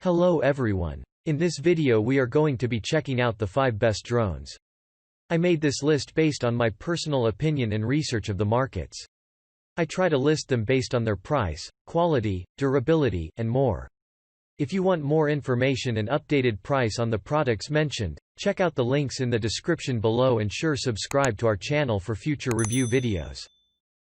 Hello everyone. In this video we are going to be checking out the 5 best drones. I made this list based on my personal opinion and research of the markets. I try to list them based on their price, quality, durability, and more. If you want more information and updated price on the products mentioned, check out the links in the description below and sure subscribe to our channel for future review videos.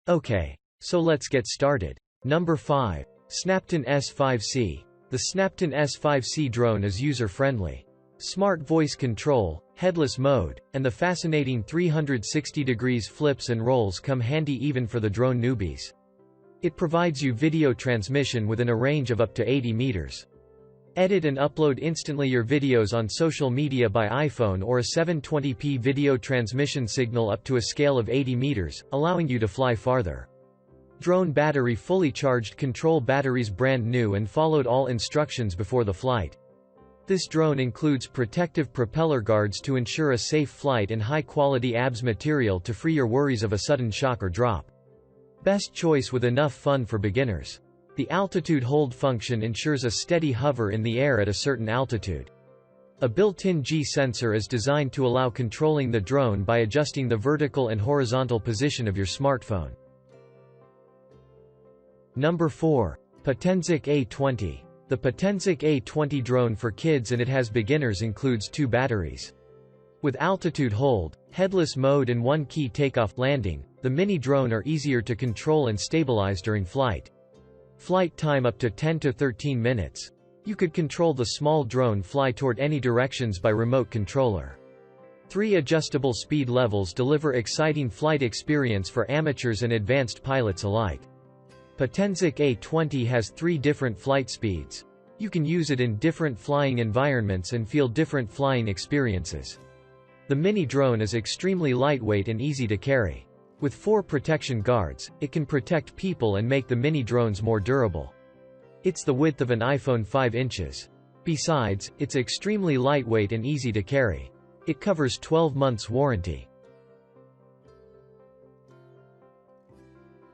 Okay, so let's get started. Number 5. Snapton S5C. The Snapton S5C drone is user-friendly. Smart voice control, headless mode, and the fascinating 360 degrees flips and rolls come handy even for the drone newbies. It provides you video transmission within a range of up to 80 meters. Edit and upload instantly your videos on social media by iPhone or a 720p video transmission signal up to a scale of 80 meters, allowing you to fly farther. Drone battery fully charged. Control batteries brand new and followed all instructions before the flight. This drone includes protective propeller guards to ensure a safe flight and high-quality ABS material to free your worries of a sudden shock or drop. Best choice with enough fun for beginners. The altitude hold function ensures a steady hover in the air at a certain altitude. A built-in G sensor is designed to allow controlling the drone by adjusting the vertical and horizontal position of your smartphone. Number 4. Potenzic A20. The Potenzic A20 drone for kids and it has beginners includes 2 batteries. With altitude hold, headless mode and 1-key takeoff landing, the mini drone are easier to control and stabilize during flight. Flight time up to 10 to 13 minutes. You could control the small drone fly toward any directions by remote controller. 3 adjustable speed levels deliver exciting flight experience for amateurs and advanced pilots alike. Potenzic A20 has 3 different flight speeds. You can use it in different flying environments and feel different flying experiences. The mini drone is extremely lightweight and easy to carry. With 4 protection guards, it can protect people and make the mini drones more durable. It's the width of an iPhone 5 inches. Besides, it's extremely lightweight and easy to carry. It covers 12 months warranty.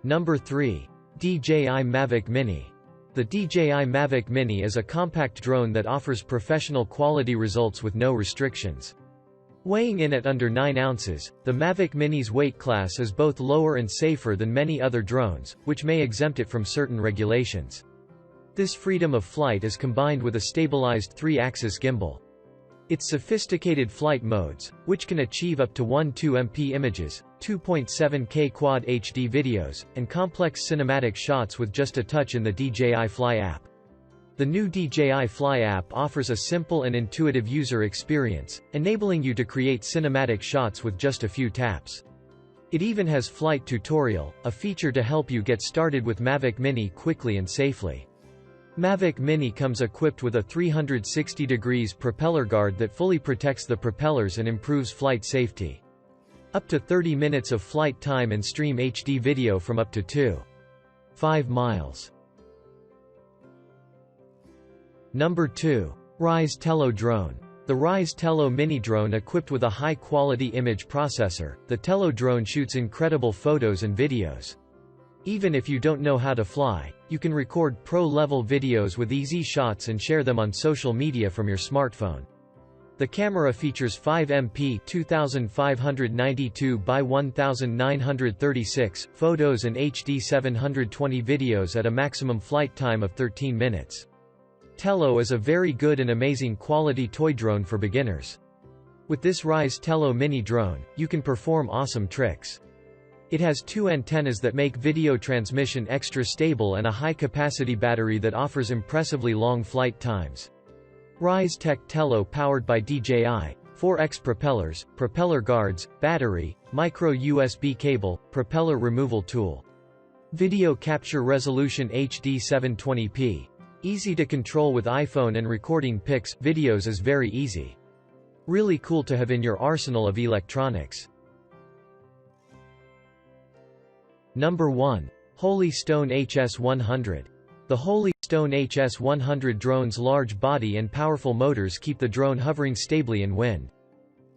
Number 3. DJI Mavic Mini. The DJI Mavic Mini is a compact drone that offers professional quality results with no restrictions. Weighing in at under 9 ounces, the Mavic Mini's weight class is both lower and safer than many other drones, which may exempt it from certain regulations. This freedom of flight is combined with a stabilized 3-axis gimbal. Its sophisticated flight modes, which can achieve up to 12MP images, 2.7K Quad HD videos, and complex cinematic shots with just a touch in the DJI Fly app. The new DJI Fly app offers a simple and intuitive user experience, enabling you to create cinematic shots with just a few taps. It even has Flight Tutorial, a feature to help you get started with Mavic Mini quickly and safely. Mavic Mini comes equipped with a 360 degrees propeller guard that fully protects the propellers and improves flight safety. Up to 30 minutes of flight time and stream HD video from up to 2.5 miles. Number 2. Ryze Tello drone. The Ryze Tello mini drone equipped with a high-quality image processor, the Tello drone shoots incredible photos and videos. Even if you don't know how to fly, you can record pro-level videos with easy shots and share them on social media from your smartphone. The camera features 5MP 2592 by 1936 photos and HD 720 videos at a maximum flight time of 13 minutes. Tello is a very good and amazing quality toy drone for beginners. With this Ryze Tello mini drone, you can perform awesome tricks. It has 2 antennas that make video transmission extra stable and a high-capacity battery that offers impressively long flight times. Ryze Tech Tello powered by DJI, 4X propellers, propeller guards, battery, micro USB cable, propeller removal tool. Video capture resolution HD 720p. Easy to control with iPhone and recording pics, videos is very easy. Really cool to have in your arsenal of electronics. Number 1. Holy Stone HS100. The Holy Stone HS100 drone's large body and powerful motors keep the drone hovering stably in wind.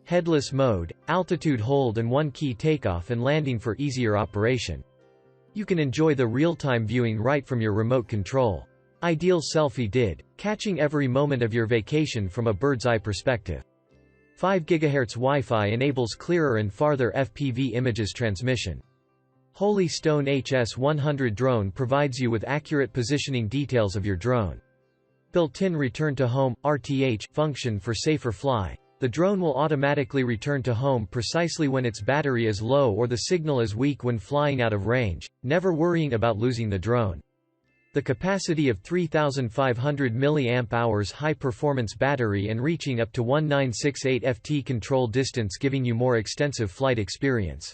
Headless mode, altitude hold and 1-key takeoff and landing for easier operation. You can enjoy the real-time viewing right from your remote control. Ideal selfie did, catching every moment of your vacation from a bird's-eye perspective. 5 GHz Wi-Fi enables clearer and farther FPV images transmission. Holy Stone HS-100 drone provides you with accurate positioning details of your drone. Built-in Return to Home (RTH) function for safer fly. The drone will automatically return to home precisely when its battery is low or the signal is weak when flying out of range, never worrying about losing the drone. The capacity of 3,500 mAh high-performance battery and reaching up to 1968 ft control distance, giving you more extensive flight experience.